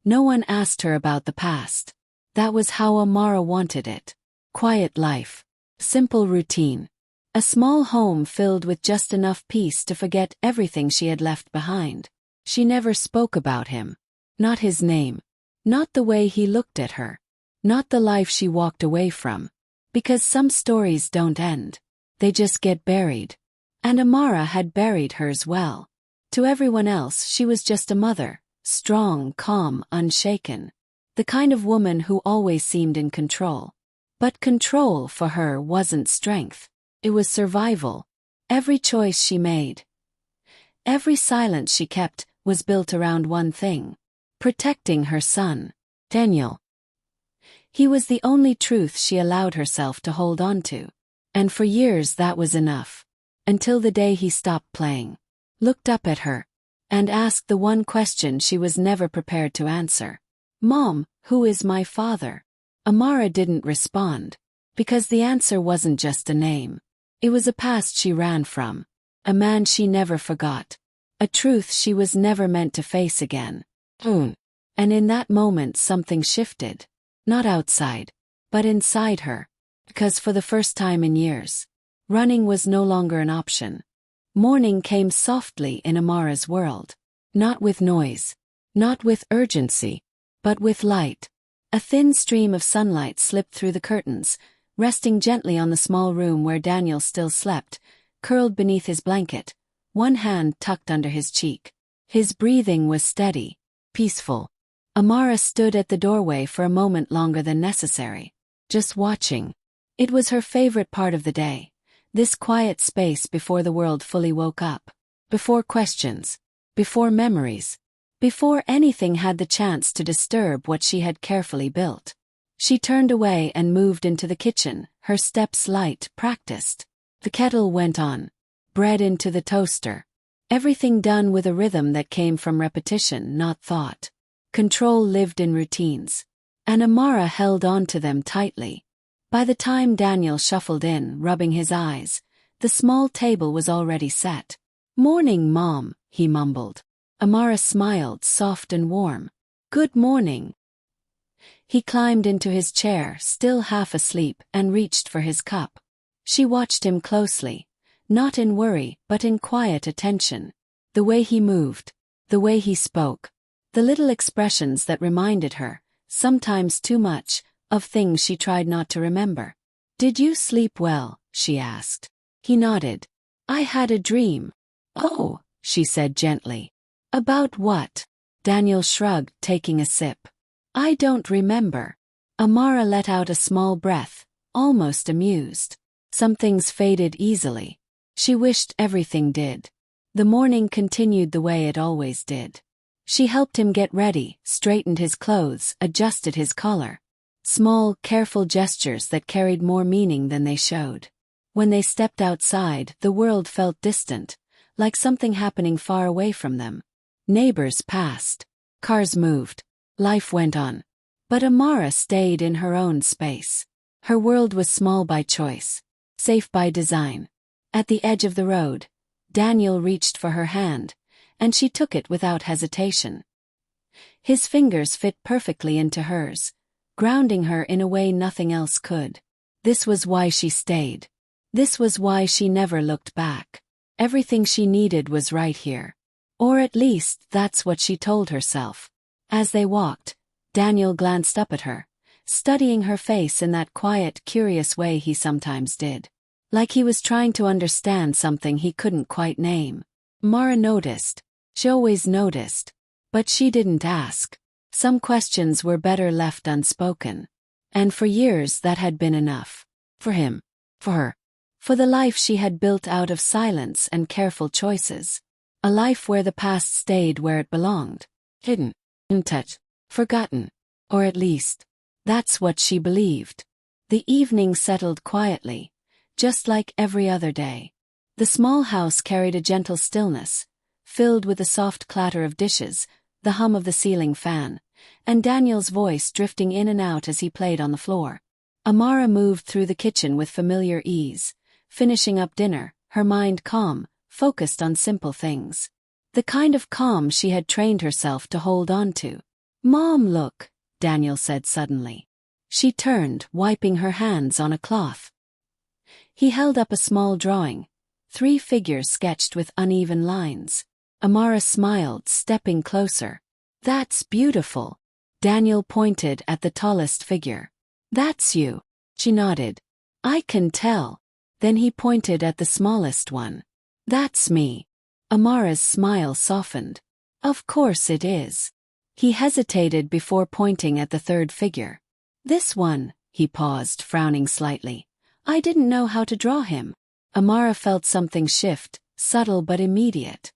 No one asked her about the past. That was how Amara wanted it. Quiet life. Simple routine. A small home filled with just enough peace to forget everything she had left behind. She never spoke about him. Not his name. Not the way he looked at her. Not the life she walked away from. Because some stories don't end. They just get buried. And Amara had buried hers well. To everyone else she was just a mother, strong, calm, unshaken. The kind of woman who always seemed in control. But control for her wasn't strength. It was survival. Every choice she made, every silence she kept, was built around one thing. Protecting her son, Daniel. He was the only truth she allowed herself to hold on to. And for years that was enough. Until the day he stopped playing, looked up at her, and asked the one question she was never prepared to answer. "Mom, who is my father?" Amara didn't respond. Because the answer wasn't just a name. It was a past she ran from. A man she never forgot. A truth she was never meant to face again. And in that moment something shifted. Not outside, but inside her. Because for the first time in years, running was no longer an option. Morning came softly in Amara's world. Not with noise. Not with urgency. But with light. A thin stream of sunlight slipped through the curtains, resting gently on the small room where Daniel still slept, curled beneath his blanket, one hand tucked under his cheek. His breathing was steady, peaceful. Amara stood at the doorway for a moment longer than necessary, just watching. It was her favorite part of the day, this quiet space before the world fully woke up, before questions, before memories, before anything had the chance to disturb what she had carefully built. She turned away and moved into the kitchen, her steps light, practiced. The kettle went on. Bread into the toaster. Everything done with a rhythm that came from repetition, not thought. Control lived in routines. And Amara held on to them tightly. By the time Daniel shuffled in, rubbing his eyes, the small table was already set. "Morning, Mom," he mumbled. Amara smiled, soft and warm. "Good morning." He climbed into his chair, still half asleep, and reached for his cup. She watched him closely, not in worry, but in quiet attention. The way he moved, the way he spoke, the little expressions that reminded her, sometimes too much, of things she tried not to remember. "Did you sleep well?" she asked. He nodded. "I had a dream." "Oh," she said gently. "About what?" Daniel shrugged, taking a sip. "I don't remember." Amara let out a small breath, almost amused. Some things faded easily. She wished everything did. The morning continued the way it always did. She helped him get ready, straightened his clothes, adjusted his collar. Small, careful gestures that carried more meaning than they showed. When they stepped outside, the world felt distant, like something happening far away from them. Neighbors passed. Cars moved. Life went on. But Amara stayed in her own space. Her world was small by choice, safe by design. At the edge of the road, Daniel reached for her hand, and she took it without hesitation. His fingers fit perfectly into hers, grounding her in a way nothing else could. This was why she stayed. This was why she never looked back. Everything she needed was right here. Or at least that's what she told herself. As they walked, Daniel glanced up at her, studying her face in that quiet, curious way he sometimes did. Like he was trying to understand something he couldn't quite name. Amara noticed. She always noticed. But she didn't ask. Some questions were better left unspoken. And for years that had been enough. For him. For her. For the life she had built out of silence and careful choices. A life where the past stayed where it belonged. Hidden. Untouched. Forgotten. Or at least, that's what she believed. The evening settled quietly, just like every other day. The small house carried a gentle stillness, filled with the soft clatter of dishes, the hum of the ceiling fan, and Daniel's voice drifting in and out as he played on the floor. Amara moved through the kitchen with familiar ease, finishing up dinner, her mind calm, focused on simple things. The kind of calm she had trained herself to hold on to. Mom, look, Daniel said suddenly. She turned, wiping her hands on a cloth. He held up a small drawing, 3 figures sketched with uneven lines. Amara smiled, stepping closer. That's beautiful. Daniel pointed at the tallest figure. That's you. She nodded. I can tell. Then he pointed at the smallest one. That's me. Amara's smile softened. Of course it is. He hesitated before pointing at the third figure. This one, he paused, frowning slightly. I didn't know how to draw him. Amara felt something shift, subtle but immediate.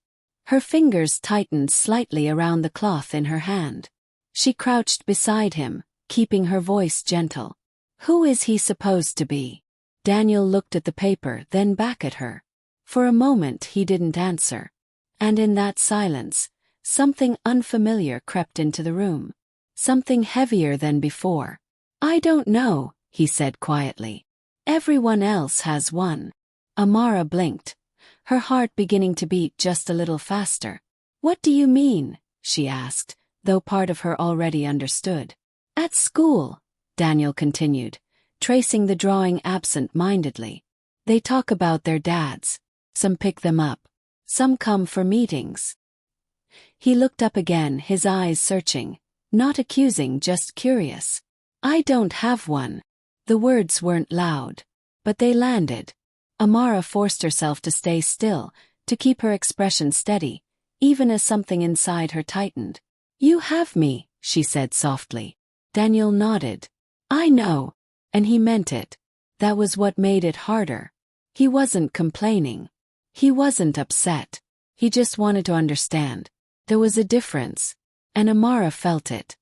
Her fingers tightened slightly around the cloth in her hand. She crouched beside him, keeping her voice gentle. Who is he supposed to be? Daniel looked at the paper, then back at her. For a moment he didn't answer. And in that silence, something unfamiliar crept into the room. Something heavier than before. I don't know, he said quietly. Everyone else has one. Amara blinked, her heart beginning to beat just a little faster. What do you mean? She asked, though part of her already understood. At school, Daniel continued, tracing the drawing absent-mindedly. They talk about their dads. Some pick them up. Some come for meetings. He looked up again, his eyes searching, not accusing, just curious. I don't have one. The words weren't loud, but they landed. Amara forced herself to stay still, to keep her expression steady, even as something inside her tightened. You have me, she said softly. Daniel nodded. I know. And he meant it. That was what made it harder. He wasn't complaining. He wasn't upset. He just wanted to understand. There was a difference. And Amara felt it.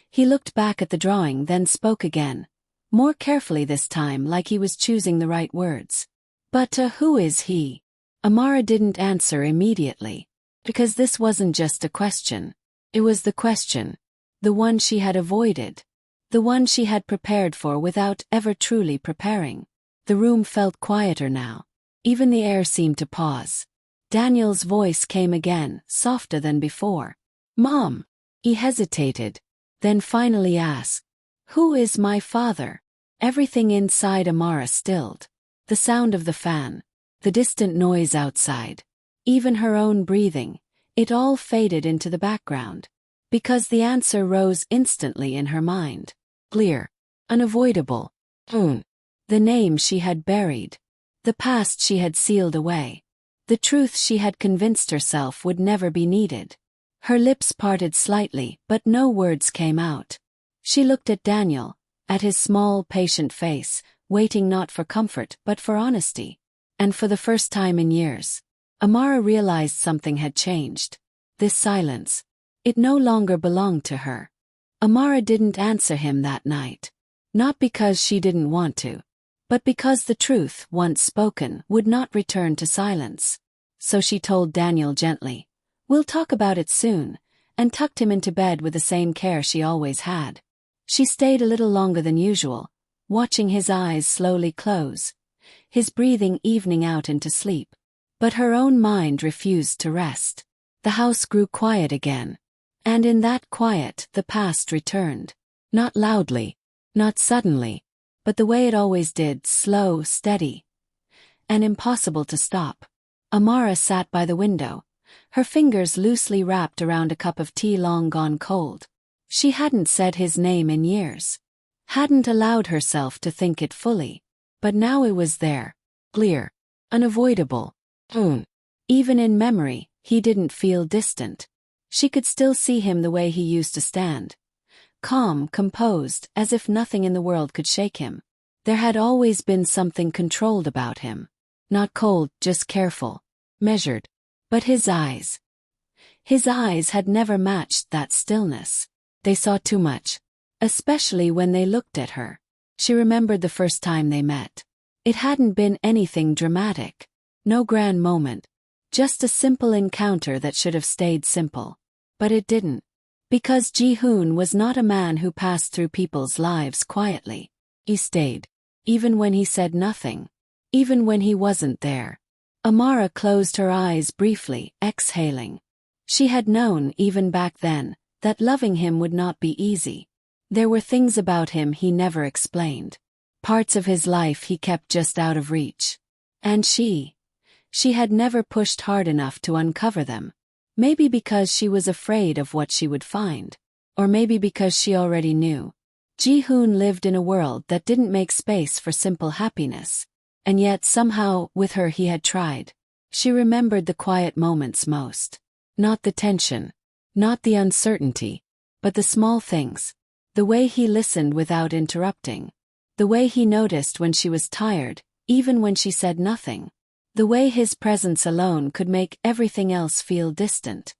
He looked back at the drawing, then spoke again. More carefully this time, like he was choosing the right words. But who is he? Amara didn't answer immediately. Because this wasn't just a question. It was the question. The one she had avoided. The one she had prepared for without ever truly preparing. The room felt quieter now. Even the air seemed to pause. Daniel's voice came again, softer than before. Mom. He hesitated. Then finally asked, who is my father? Everything inside Amara stilled. The sound of the fan. The distant noise outside. Even her own breathing. It all faded into the background. Because the answer rose instantly in her mind. Clear. Unavoidable. The name she had buried. The past she had sealed away. The truth she had convinced herself would never be needed. Her lips parted slightly, but no words came out. She looked at Daniel, at his small, patient face, waiting not for comfort but for honesty. And for the first time in years, Amara realized something had changed. This silence. It no longer belonged to her. Amara didn't answer him that night. Not because she didn't want to, but because the truth, once spoken, would not return to silence. So she told Daniel gently, we'll talk about it soon, and tucked him into bed with the same care she always had. She stayed a little longer than usual, watching his eyes slowly close, his breathing evening out into sleep. But her own mind refused to rest. The house grew quiet again. And in that quiet, the past returned. Not loudly, not suddenly, but the way it always did, slow, steady, and impossible to stop. Amara sat by the window, her fingers loosely wrapped around a cup of tea long gone cold. She hadn't said his name in years. Hadn't allowed herself to think it fully. But now it was there. Clear. Unavoidable. Even in memory, he didn't feel distant. She could still see him the way he used to stand. Calm, composed, as if nothing in the world could shake him. There had always been something controlled about him. Not cold, just careful. Measured. But his eyes. His eyes had never matched that stillness. They saw too much. Especially when they looked at her. She remembered the first time they met. It hadn't been anything dramatic. No grand moment. Just a simple encounter that should have stayed simple. But it didn't. Because Ji-hoon was not a man who passed through people's lives quietly. He stayed. Even when he said nothing. Even when he wasn't there. Amara closed her eyes briefly, exhaling. She had known, even back then, that loving him would not be easy. There were things about him he never explained. Parts of his life he kept just out of reach. And she had never pushed hard enough to uncover them. Maybe because she was afraid of what she would find. Or maybe because she already knew. Ji-hoon lived in a world that didn't make space for simple happiness. And yet somehow, with her he had tried. She remembered the quiet moments most. Not the tension. Not the uncertainty. But the small things. The way he listened without interrupting. The way he noticed when she was tired, even when she said nothing. The way his presence alone could make everything else feel distant.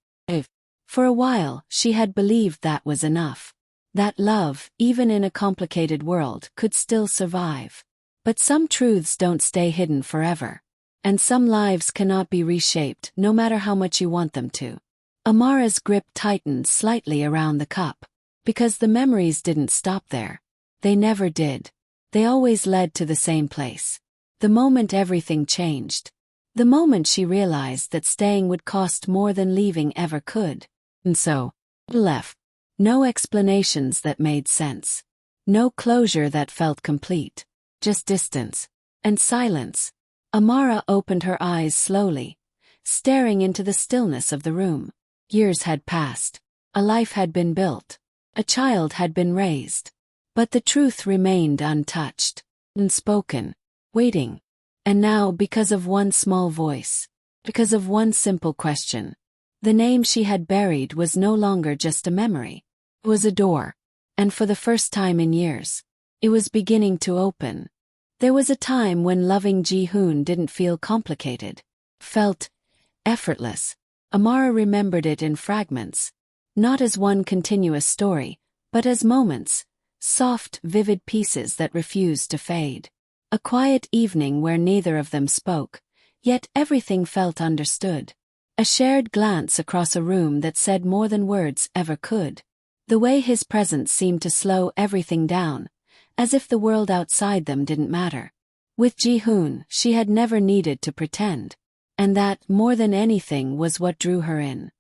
For a while, she had believed that was enough. That love, even in a complicated world, could still survive. But some truths don't stay hidden forever. And some lives cannot be reshaped no matter how much you want them to. Amara's grip tightened slightly around the cup. Because the memories didn't stop there. They never did. They always led to the same place. The moment everything changed. The moment she realized that staying would cost more than leaving ever could. And so, left. No explanations that made sense. No closure that felt complete. Just distance. And silence. Amara opened her eyes slowly, staring into the stillness of the room. Years had passed. A life had been built. A child had been raised. But the truth remained untouched. Unspoken. Waiting. And now, because of one small voice, because of one simple question, the name she had buried was no longer just a memory. It was a door. And for the first time in years, it was beginning to open. There was a time when loving Ji-hoon didn't feel complicated. Felt effortless. Amara remembered it in fragments. Not as one continuous story, but as moments, soft, vivid pieces that refused to fade. A quiet evening where neither of them spoke, yet everything felt understood. A shared glance across a room that said more than words ever could. The way his presence seemed to slow everything down, as if the world outside them didn't matter. With Ji-hoon, she had never needed to pretend. And that, more than anything, was what drew her in.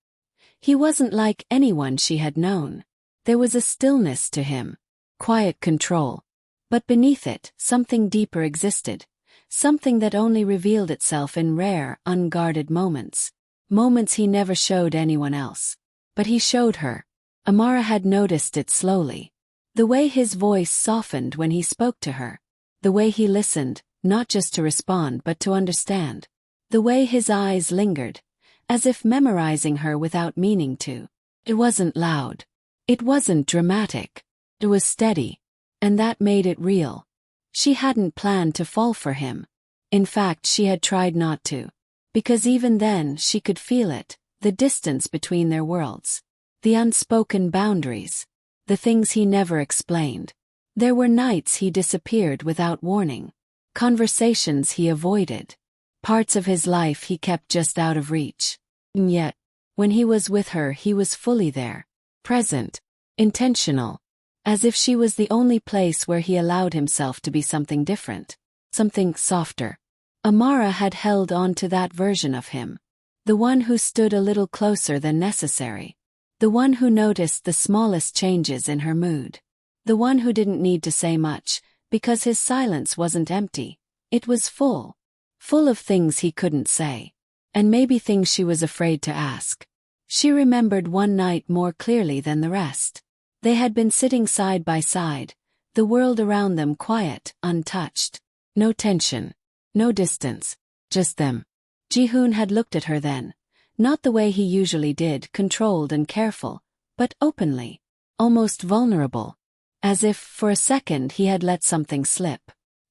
He wasn't like anyone she had known. There was a stillness to him. Quiet control. But beneath it, something deeper existed. Something that only revealed itself in rare, unguarded moments. Moments he never showed anyone else. But he showed her. Amara had noticed it slowly. The way his voice softened when he spoke to her. The way he listened, not just to respond but to understand. The way his eyes lingered, as if memorizing her without meaning to. It wasn't loud. It wasn't dramatic. It was steady. And that made it real. She hadn't planned to fall for him. In fact, she had tried not to. Because even then she could feel it, the distance between their worlds. The unspoken boundaries. The things he never explained. There were nights he disappeared without warning. Conversations he avoided. Parts of his life he kept just out of reach. And yet, when he was with her he was fully there. Present. Intentional. As if she was the only place where he allowed himself to be something different. Something softer. Amara had held on to that version of him. The one who stood a little closer than necessary. The one who noticed the smallest changes in her mood. The one who didn't need to say much, because his silence wasn't empty. It was full. Full of things he couldn't say. And maybe things she was afraid to ask. She remembered one night more clearly than the rest. They had been sitting side by side, the world around them quiet, untouched. No tension. No distance. Just them. Ji-hoon had looked at her then. Not the way he usually did, controlled and careful, but openly. Almost vulnerable. As if, for a second, he had let something slip.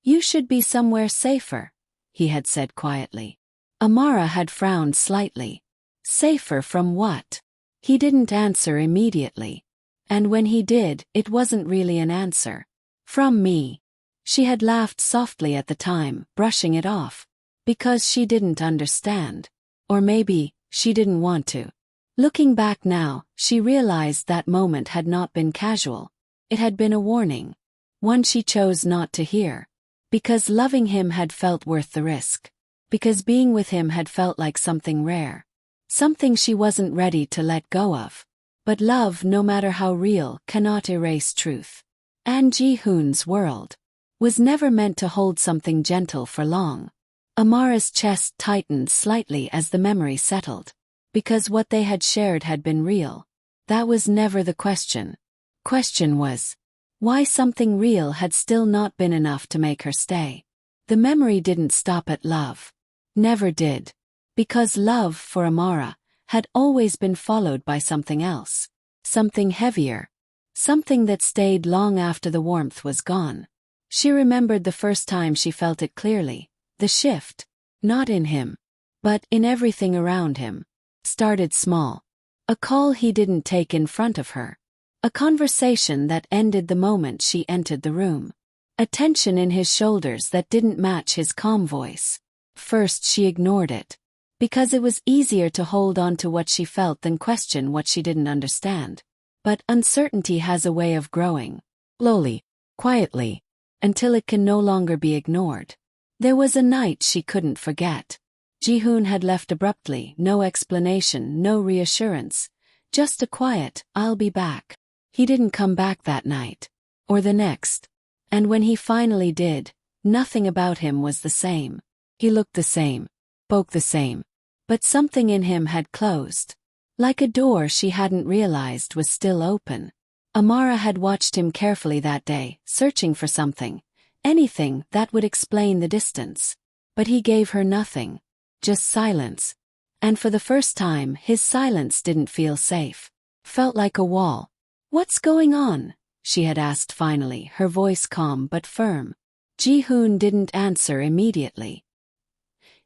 "You should be somewhere safer," he had said quietly. Amara had frowned slightly. Safer from what? He didn't answer immediately. And when he did, it wasn't really an answer. "From me." She had laughed softly at the time, brushing it off. Because she didn't understand. Or maybe, she didn't want to. Looking back now, she realized that moment had not been casual. It had been a warning. One she chose not to hear. Because loving him had felt worth the risk. Because being with him had felt like something rare. Something she wasn't ready to let go of. But love, no matter how real, cannot erase truth. And Ji-hoon's world was never meant to hold something gentle for long. Amara's chest tightened slightly as the memory settled. Because what they had shared had been real. That was never the question. Question was, why something real had still not been enough to make her stay. The memory didn't stop at love. Never did. Because love, for Amara, had always been followed by something else. Something heavier. Something that stayed long after the warmth was gone. She remembered the first time she felt it clearly. The shift, not in him, but in everything around him, started small. A call he didn't take in front of her. A conversation that ended the moment she entered the room. A tension in his shoulders that didn't match his calm voice. First she ignored it. Because it was easier to hold on to what she felt than question what she didn't understand. But uncertainty has a way of growing. Slowly, quietly, until it can no longer be ignored. There was a night she couldn't forget. Ji-hoon had left abruptly, no explanation, no reassurance. Just a quiet, "I'll be back." He didn't come back that night. Or the next. And when he finally did, nothing about him was the same. He looked the same. Spoke the same. But something in him had closed. Like a door she hadn't realized was still open. Amara had watched him carefully that day, searching for something. Anything that would explain the distance. But he gave her nothing. Just silence. And for the first time, his silence didn't feel safe. Felt like a wall. "What's going on?" she had asked finally, her voice calm but firm. Ji-hoon didn't answer immediately.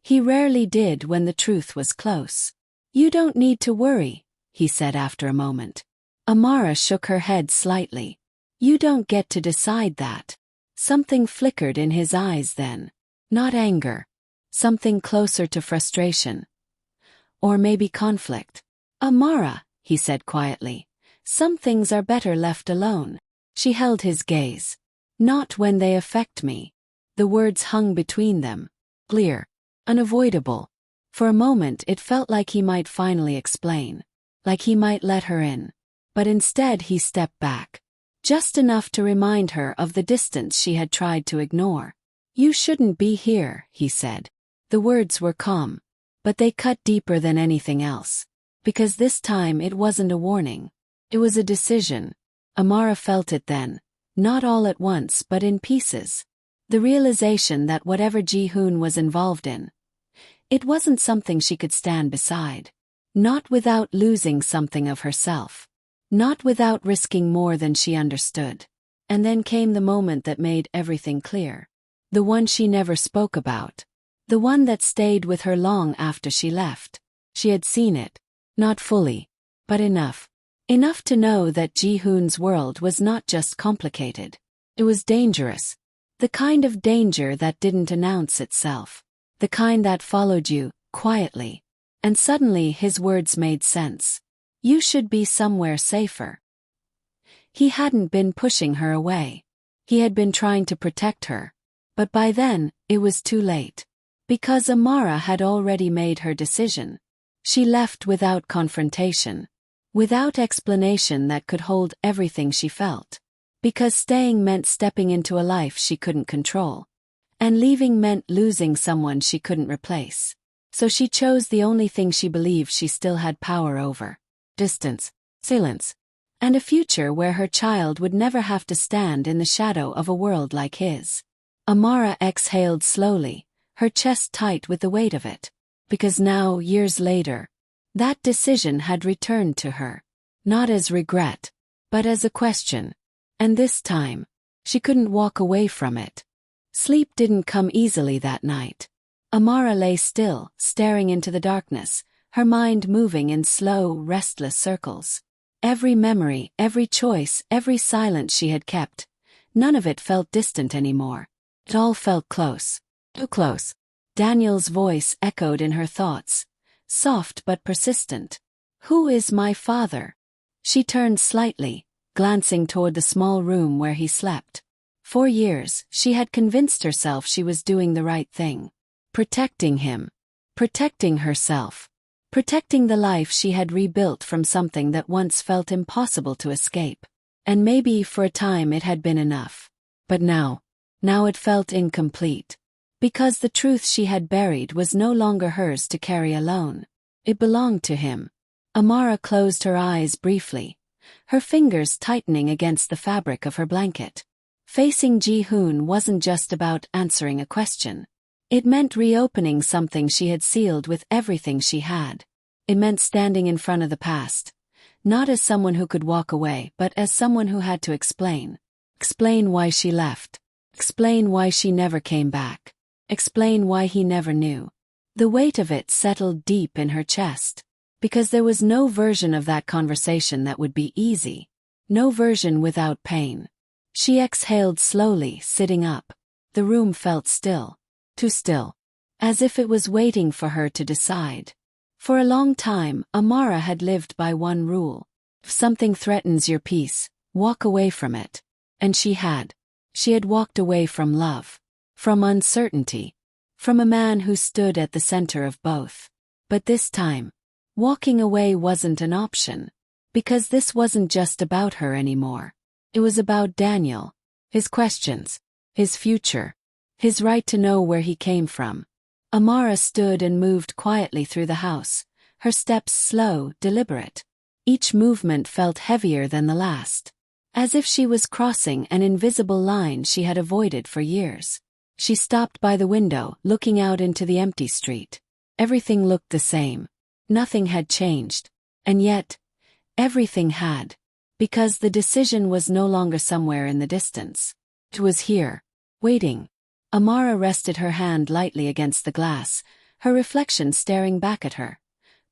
He rarely did when the truth was close. "You don't need to worry," he said after a moment. Amara shook her head slightly. "You don't get to decide that." Something flickered in his eyes then. Not anger. Something closer to frustration. Or maybe conflict. "Amara," he said quietly, "some things are better left alone." She held his gaze. "Not when they affect me." The words hung between them. Clear. Unavoidable. For a moment it felt like he might finally explain. Like he might let her in. But instead he stepped back. Just enough to remind her of the distance she had tried to ignore. "You shouldn't be here," he said. The words were calm. But they cut deeper than anything else. Because this time it wasn't a warning. It was a decision. Amara felt it then. Not all at once but in pieces. The realization that whatever Ji-hoon was involved in, it wasn't something she could stand beside. Not without losing something of herself. Not without risking more than she understood. And then came the moment that made everything clear. The one she never spoke about. The one that stayed with her long after she left. She had seen it. Not fully. But enough. Enough to know that Ji-hoon's world was not just complicated. It was dangerous. The kind of danger that didn't announce itself. The kind that followed you, quietly. And suddenly his words made sense. "You should be somewhere safer." He hadn't been pushing her away. He had been trying to protect her. But by then, it was too late. Because Amara had already made her decision. She left without confrontation. Without explanation that could hold everything she felt. Because staying meant stepping into a life she couldn't control. And leaving meant losing someone she couldn't replace. So she chose the only thing she believed she still had power over. Distance, silence, and a future where her child would never have to stand in the shadow of a world like his. Amara exhaled slowly, her chest tight with the weight of it. Because now, years later, that decision had returned to her. Not as regret, but as a question. And this time, she couldn't walk away from it. Sleep didn't come easily that night. Amara lay still, staring into the darkness, her mind moving in slow, restless circles. Every memory, every choice, every silence she had kept, none of it felt distant anymore. It all felt close. Too close. Daniel's voice echoed in her thoughts, soft but persistent. "Who is my father?" She turned slightly, glancing toward the small room where he slept. For years, she had convinced herself she was doing the right thing. Protecting him. Protecting herself. protecting the life she had rebuilt from something that once felt impossible to escape. And maybe for a time it had been enough. But now it felt incomplete. Because the truth she had buried was no longer hers to carry alone. It belonged to him. Amara closed her eyes briefly, her fingers tightening against the fabric of her blanket. Facing Ji-hoon wasn't just about answering a question. It meant reopening something she had sealed with everything she had. It meant standing in front of the past, not as someone who could walk away, but as someone who had to explain. Explain why she left. Explain why she never came back. Explain why he never knew. The weight of it settled deep in her chest. Because there was no version of that conversation that would be easy. No version without pain. She exhaled slowly, sitting up. The room felt still. Too still. As if it was waiting for her to decide. For a long time, Amara had lived by one rule. If something threatens your peace, walk away from it. And she had. She had walked away from love. From uncertainty. From a man who stood at the center of both. But this time, walking away wasn't an option. Because this wasn't just about her anymore. It was about Daniel, his questions, his future, his right to know where he came from. Amara stood and moved quietly through the house, her steps slow, deliberate. Each movement felt heavier than the last. As if she was crossing an invisible line she had avoided for years. She stopped by the window, looking out into the empty street. Everything looked the same. Nothing had changed. And yet, everything had. Because the decision was no longer somewhere in the distance. It was here, waiting. Amara rested her hand lightly against the glass, her reflection staring back at her.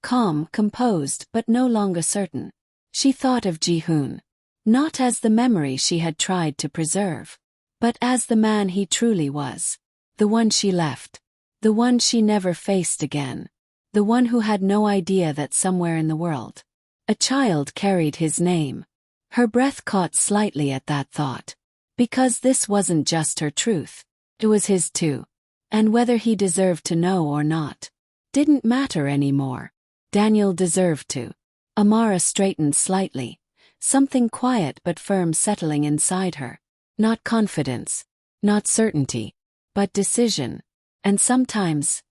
Calm, composed, but no longer certain. She thought of Ji-hoon. Not as the memory she had tried to preserve, but as the man he truly was. The one she left. The one she never faced again. The one who had no idea that somewhere in the world, a child carried his name. Her breath caught slightly at that thought. Because this wasn't just her truth. It was his too. And whether he deserved to know or not, didn't matter anymore. Daniel deserved to. Amara straightened slightly. Something quiet but firm settling inside her. Not confidence. Not certainty. But decision. And sometimes,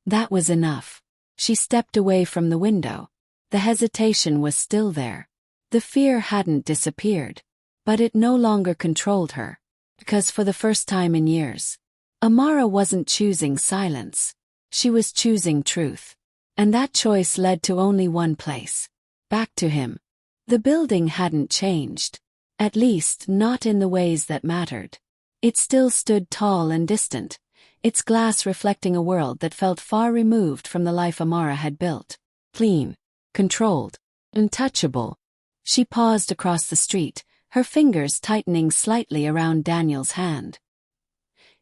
that was enough. She stepped away from the window. The hesitation was still there. The fear hadn't disappeared, but it no longer controlled her. Because for the first time in years, Amara wasn't choosing silence. She was choosing truth. And that choice led to only one place. Back to him. The building hadn't changed. At least, not in the ways that mattered. It still stood tall and distant, its glass reflecting a world that felt far removed from the life Amara had built. Clean. Controlled. Untouchable. She paused across the street, her fingers tightening slightly around Daniel's hand.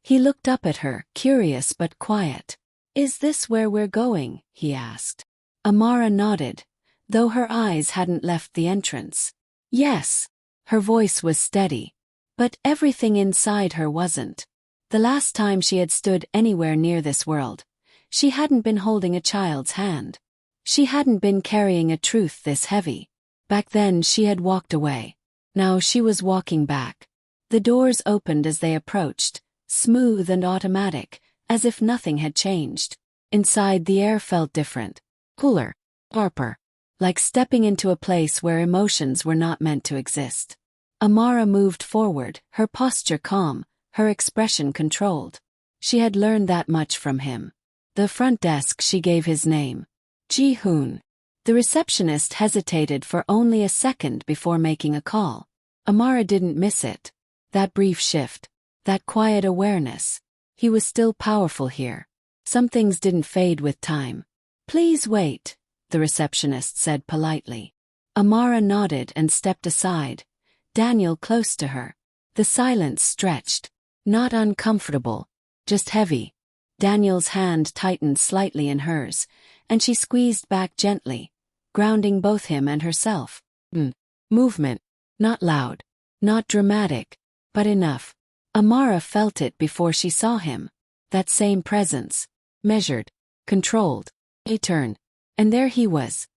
He looked up at her, curious but quiet. "Is this where we're going?" he asked. Amara nodded, though her eyes hadn't left the entrance. Yes. Her voice was steady. But everything inside her wasn't. The last time she had stood anywhere near this world, she hadn't been holding a child's hand. She hadn't been carrying a truth this heavy. Back then she had walked away. Now she was walking back. The doors opened as they approached, smooth and automatic, as if nothing had changed. Inside the air felt different. Cooler. Sharper. Like stepping into a place where emotions were not meant to exist. Amara moved forward, her posture calm, her expression controlled. She had learned that much from him. The front desk she gave his name. Ji-hoon. The receptionist hesitated for only a second before making a call. Amara didn't miss it. That brief shift. That quiet awareness. He was still powerful here. Some things didn't fade with time. "Please wait," the receptionist said politely. Amara nodded and stepped aside, Daniel close to her. The silence stretched. Not uncomfortable, just heavy. Daniel's hand tightened slightly in hers, and she squeezed back gently, grounding both him and herself. Movement. Not loud. Not dramatic. But enough. Amara felt it before she saw him. That same presence. Measured. Controlled. A turn. And there he was,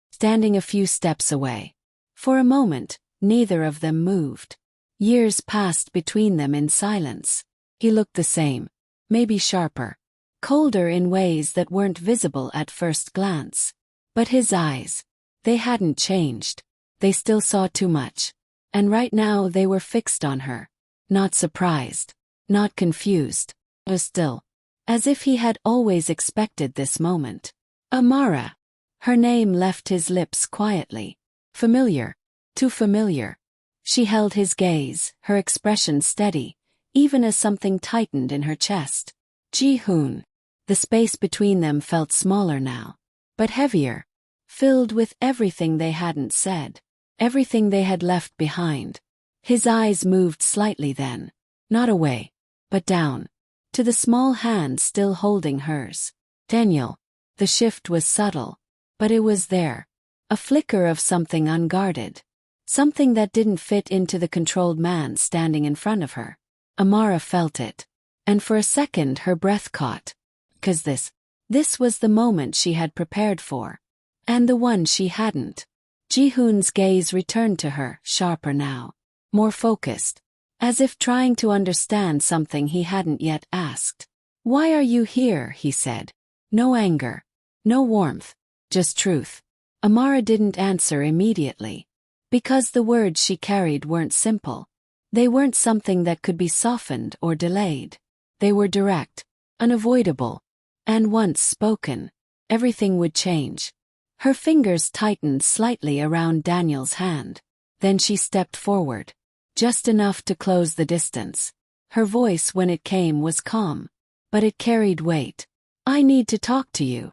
standing a few steps away. For a moment, neither of them moved. Years passed between them in silence. He looked the same, maybe sharper, colder in ways that weren't visible at first glance. But his eyes, they hadn't changed. They still saw too much. And right now they were fixed on her. Not surprised, not confused, but still, as if he had always expected this moment. Amara. Her name left his lips quietly. Familiar. Too familiar. She held his gaze, her expression steady, even as something tightened in her chest. Ji-hoon. The space between them felt smaller now, but heavier, filled with everything they hadn't said, everything they had left behind. His eyes moved slightly then, not away, but down, to the small hand still holding hers. Daniel. The shift was subtle, but it was there. A flicker of something unguarded. Something that didn't fit into the controlled man standing in front of her. Amara felt it. And for a second her breath caught. 'Cause this was the moment she had prepared for. And the one she hadn't. Ji-hoon's gaze returned to her, sharper now. More focused. As if trying to understand something he hadn't yet asked. "Why are you here?" he said. No anger. No warmth. Just truth. Amara didn't answer immediately. Because the words she carried weren't simple. They weren't something that could be softened or delayed. They were direct, unavoidable. And once spoken, everything would change. Her fingers tightened slightly around Daniel's hand. Then she stepped forward. Just enough to close the distance. Her voice when it came was calm. But it carried weight. "I need to talk to you."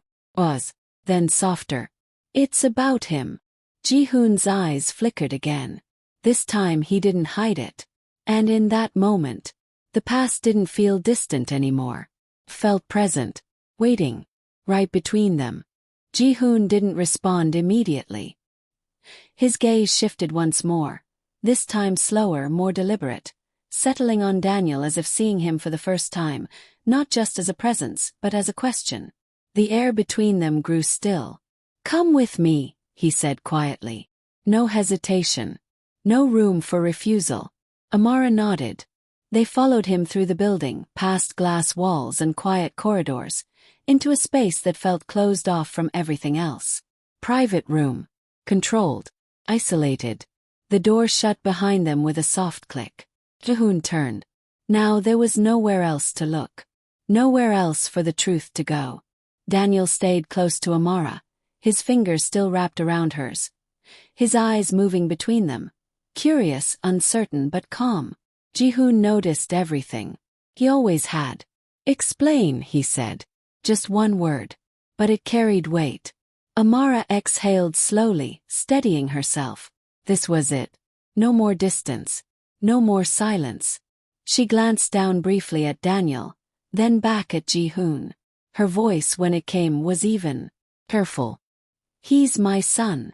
Then softer. "It's about him." Ji-hoon's eyes flickered again. This time he didn't hide it. And in that moment, the past didn't feel distant anymore. Felt present, waiting, right between them. Ji-hoon didn't respond immediately. His gaze shifted once more, this time slower, more deliberate, settling on Daniel as if seeing him for the first time, not just as a presence, but as a question. The air between them grew still. "Come with me," he said quietly. No hesitation. No room for refusal. Amara nodded. They followed him through the building, past glass walls and quiet corridors, into a space that felt closed off from everything else. Private room. Controlled. Isolated. The door shut behind them with a soft click. Ji-hoon turned. Now there was nowhere else to look. Nowhere else for the truth to go. Daniel stayed close to Amara, his fingers still wrapped around hers. His eyes moving between them. Curious, uncertain, but calm. Ji-hoon noticed everything. He always had. "Explain," he said. Just one word. But it carried weight. Amara exhaled slowly, steadying herself. This was it. No more distance. No more silence. She glanced down briefly at Daniel, then back at Ji-hoon. Her voice when it came was even. Careful. "He's my son."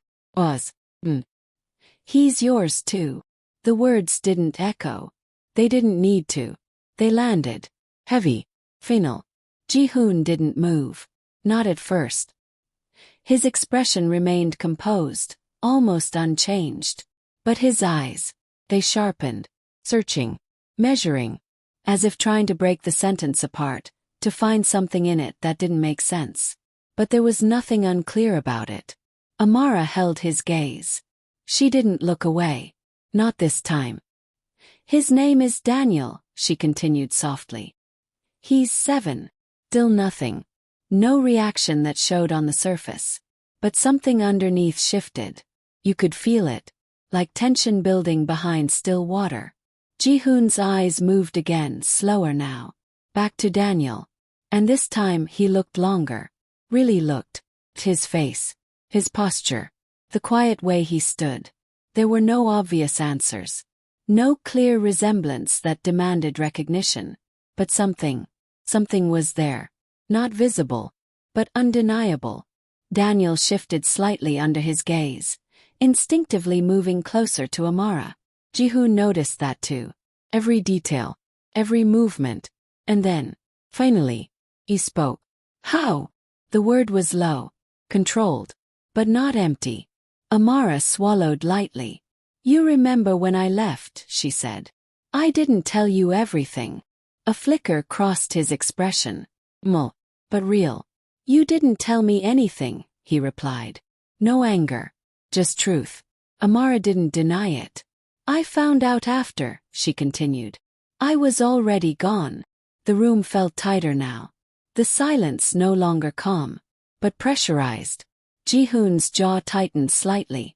"He's yours too." The words didn't echo. They didn't need to. They landed. Heavy. Final. Ji-hoon didn't move. Not at first. His expression remained composed, almost unchanged. But his eyes, they sharpened. Searching. Measuring. As if trying to break the sentence apart, to find something in it that didn't make sense. But there was nothing unclear about it. Amara held his gaze. She didn't look away. Not this time. "His name is Daniel," she continued softly. "He's 7. Still nothing. No reaction that showed on the surface. But something underneath shifted. You could feel it. Like tension building behind still water. Ji-hoon's eyes moved again, slower now. Back to Daniel. And this time he looked longer. Really looked. His face. His posture. The quiet way he stood. There were no obvious answers. No clear resemblance that demanded recognition. But something was there. Not visible, but undeniable. Daniel shifted slightly under his gaze, instinctively moving closer to Amara. Ji-hoon noticed that too. Every detail. Every movement. And then, finally, he spoke. "How?" The word was low. controlled, but not empty. Amara swallowed lightly. You remember when I left, she said. I didn't tell you everything. A flicker crossed his expression. But real. You didn't tell me anything, he replied. No anger. Just truth. Amara didn't deny it. I found out after, she continued. I was already gone. The room felt tighter now. The silence no longer calm, but pressurized. Ji-hoon's jaw tightened slightly.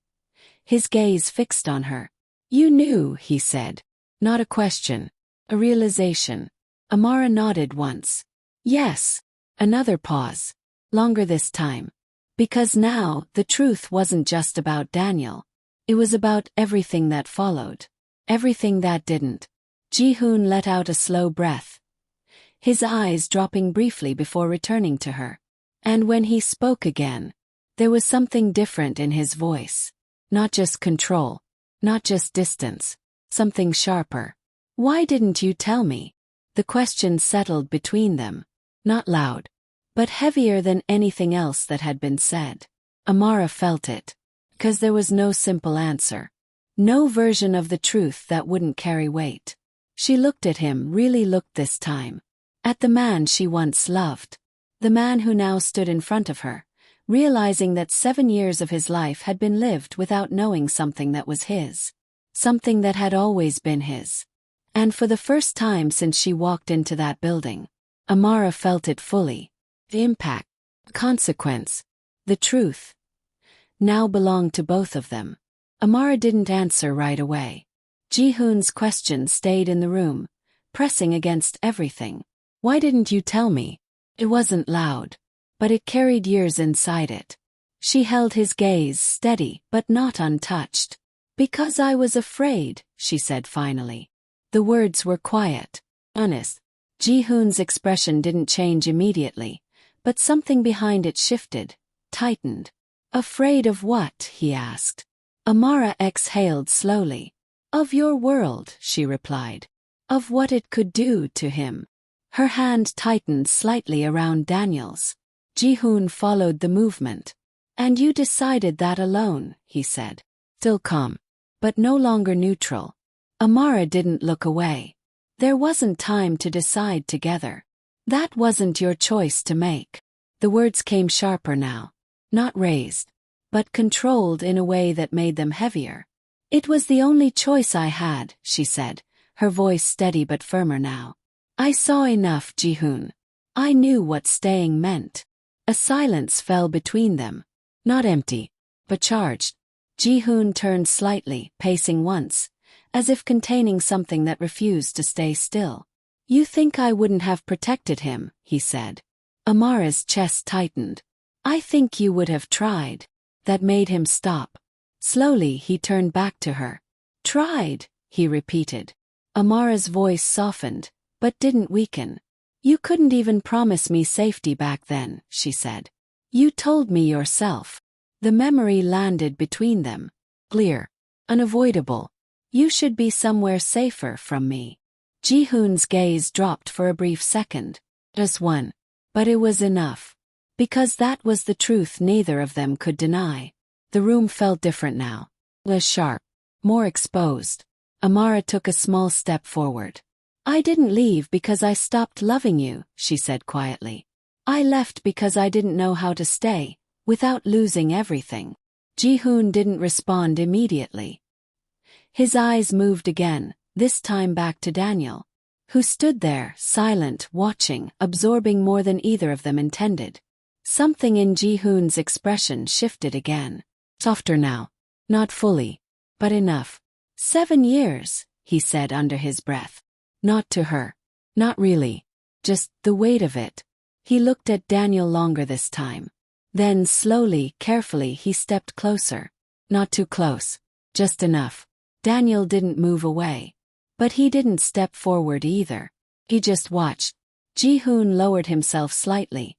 His gaze fixed on her. You knew, he said. Not a question. A realization. Amara nodded once. Yes. Another pause. Longer this time. Because now, the truth wasn't just about Daniel. It was about everything that followed. Everything that didn't. Ji-hoon let out a slow breath, his eyes dropping briefly before returning to her. And when he spoke again, there was something different in his voice. Not just control, not just distance, something sharper. Why didn't you tell me? The question settled between them. Not loud, but heavier than anything else that had been said. Amara felt it. 'Cause there was no simple answer. No version of the truth that wouldn't carry weight. She looked at him, really looked this time. At the man she once loved. The man who now stood in front of her, realizing that 7 years of his life had been lived without knowing something that was his. Something that had always been his. And for the first time since she walked into that building, Amara felt it fully. The impact, consequence, the truth, now belonged to both of them. Amara didn't answer right away. Ji-hoon's question stayed in the room, pressing against everything. Why didn't you tell me? It wasn't loud, but it carried years inside it. She held his gaze steady but not untouched. Because I was afraid, she said finally. The words were quiet, honest. Ji-hoon's expression didn't change immediately, but something behind it shifted, tightened. Afraid of what? He asked. Amara exhaled slowly. Of your world, she replied. Of what it could do to him. Her hand tightened slightly around Daniel's. Ji-hoon followed the movement. And you decided that alone, he said. Still calm, but no longer neutral. Amara didn't look away. There wasn't time to decide together. That wasn't your choice to make. The words came sharper now. Not raised, but controlled in a way that made them heavier. It was the only choice I had, she said, her voice steady but firmer now. I saw enough, Ji-hoon. I knew what staying meant. A silence fell between them. Not empty, but charged. Ji-hoon turned slightly, pacing once, as if containing something that refused to stay still. You think I wouldn't have protected him, he said. Amara's chest tightened. I think you would have tried. That made him stop. Slowly he turned back to her. Tried, he repeated. Amara's voice softened, but didn't weaken. You couldn't even promise me safety back then, she said. You told me yourself. The memory landed between them. Clear. Unavoidable. You should be somewhere safer from me. Ji-hoon's gaze dropped for a brief second. Just one. But it was enough. Because that was the truth neither of them could deny. The room felt different now. Less sharp. More exposed. Amara took a small step forward. I didn't leave because I stopped loving you, she said quietly. I left because I didn't know how to stay, without losing everything. Ji-hoon didn't respond immediately. His eyes moved again, this time back to Daniel, who stood there, silent, watching, absorbing more than either of them intended. Something in Ji-hoon's expression shifted again. Softer now. Not fully, but enough. 7 years, he said under his breath. Not to her. Not really. Just the weight of it. He looked at Daniel longer this time. Then slowly, carefully he stepped closer. Not too close. Just enough. Daniel didn't move away. But he didn't step forward either. He just watched. Ji-hoon lowered himself slightly,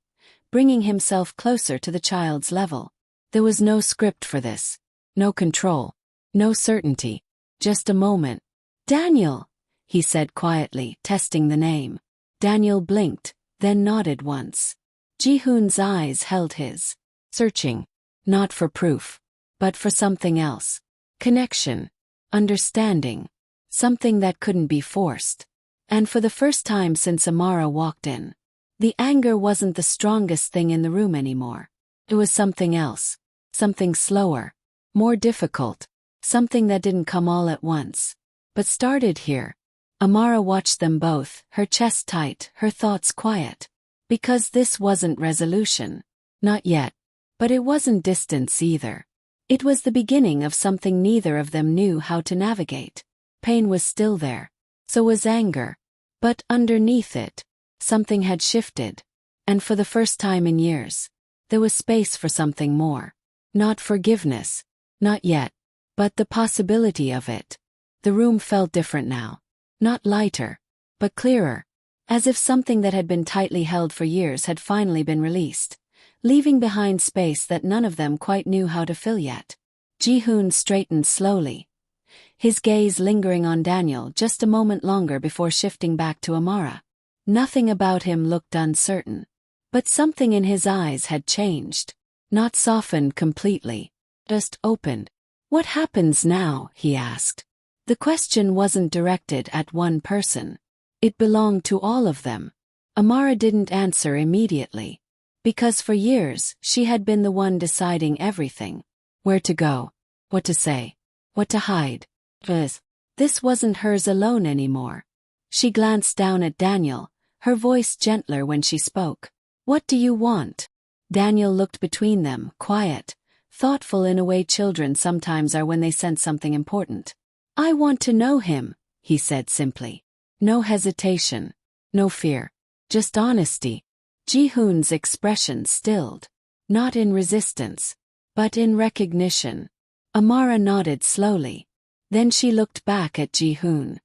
bringing himself closer to the child's level. There was no script for this. No control. No certainty. Just a moment. Daniel, he said quietly, testing the name. Daniel blinked, then nodded once. Ji-hoon's eyes held his. searching, not for proof, but for something else. Connection, understanding, something that couldn't be forced. And for the first time since Amara walked in, the anger wasn't the strongest thing in the room anymore. It was something else, something slower, more difficult, something that didn't come all at once, but started here. Amara watched them both, her chest tight, her thoughts quiet. Because this wasn't resolution. Not yet. But it wasn't distance either. It was the beginning of something neither of them knew how to navigate. Pain was still there. So was anger. But underneath it, something had shifted. And for the first time in years, there was space for something more. Not forgiveness. Not yet. But the possibility of it. The room felt different now. Not lighter, but clearer. As if something that had been tightly held for years had finally been released, leaving behind space that none of them quite knew how to fill yet. Ji-hoon straightened slowly, his gaze lingering on Daniel just a moment longer before shifting back to Amara. Nothing about him looked uncertain, but something in his eyes had changed. Not softened completely, just opened. "What happens now?" he asked. The question wasn't directed at one person. It belonged to all of them. Amara didn't answer immediately. Because for years, she had been the one deciding everything. Where to go, what to say, what to hide. This wasn't hers alone anymore. She glanced down at Daniel, her voice gentler when she spoke. "What do you want?" Daniel looked between them, quiet, thoughtful in a way children sometimes are when they sense something important. "I want to know him," he said simply. No hesitation, no fear, just honesty. Ji-hoon's expression stilled, not in resistance, but in recognition. Amara nodded slowly. Then she looked back at Ji-hoon.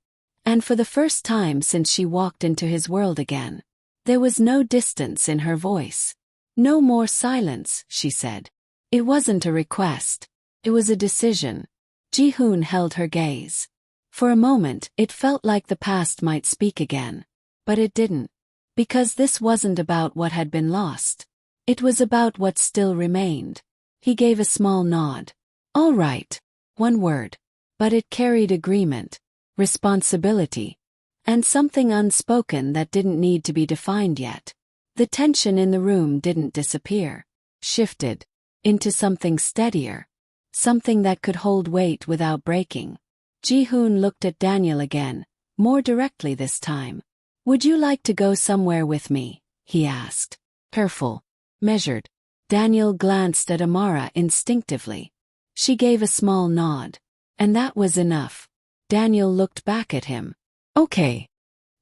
And for the first time since she walked into his world again, there was no distance in her voice. "No more silence," she said. It wasn't a request. It was a decision. Ji-hoon held her gaze. For a moment, it felt like the past might speak again. But it didn't. Because this wasn't about what had been lost. It was about what still remained. He gave a small nod. "All right." One word. But it carried agreement, responsibility, and something unspoken that didn't need to be defined yet. The tension in the room didn't disappear. Shifted into something steadier. Something that could hold weight without breaking. Ji-hoon looked at Daniel again, more directly this time. "Would you like to go somewhere with me?" he asked. Careful, measured. Daniel glanced at Amara instinctively. She gave a small nod. And that was enough. Daniel looked back at him. "Okay."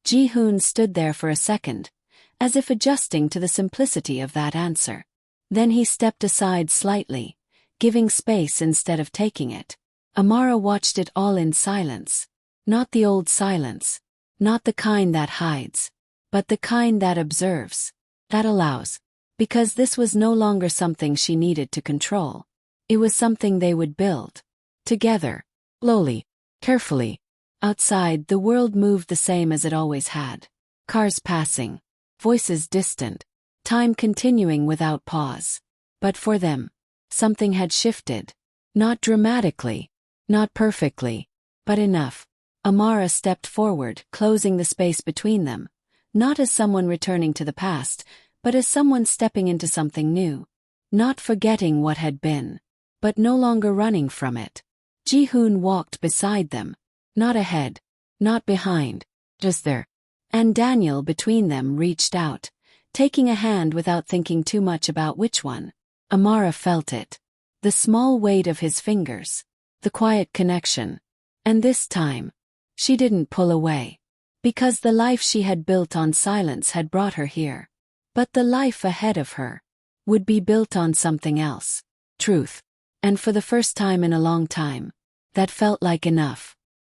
Ji-hoon stood there for a second, as if adjusting to the simplicity of that answer. Then he stepped aside slightly, giving space instead of taking it. Amara watched it all in silence. Not the old silence. Not the kind that hides. But the kind that observes. That allows. Because this was no longer something she needed to control. It was something they would build. Together. Slowly. Carefully. Outside, the world moved the same as it always had. Cars passing. Voices distant. Time continuing without pause. But for them, something had shifted. Not dramatically. Not perfectly. But enough. Amara stepped forward, closing the space between them. Not as someone returning to the past, but as someone stepping into something new. Not forgetting what had been. But no longer running from it. Ji-hoon walked beside them. Not ahead. Not behind. Just there. And Daniel between them reached out, taking a hand without thinking too much about which one. Amara felt it. The small weight of his fingers. The quiet connection. And this time, she didn't pull away. Because the life she had built on silence had brought her here. But the life ahead of her would be built on something else. Truth. And for the first time in a long time, that felt like enough.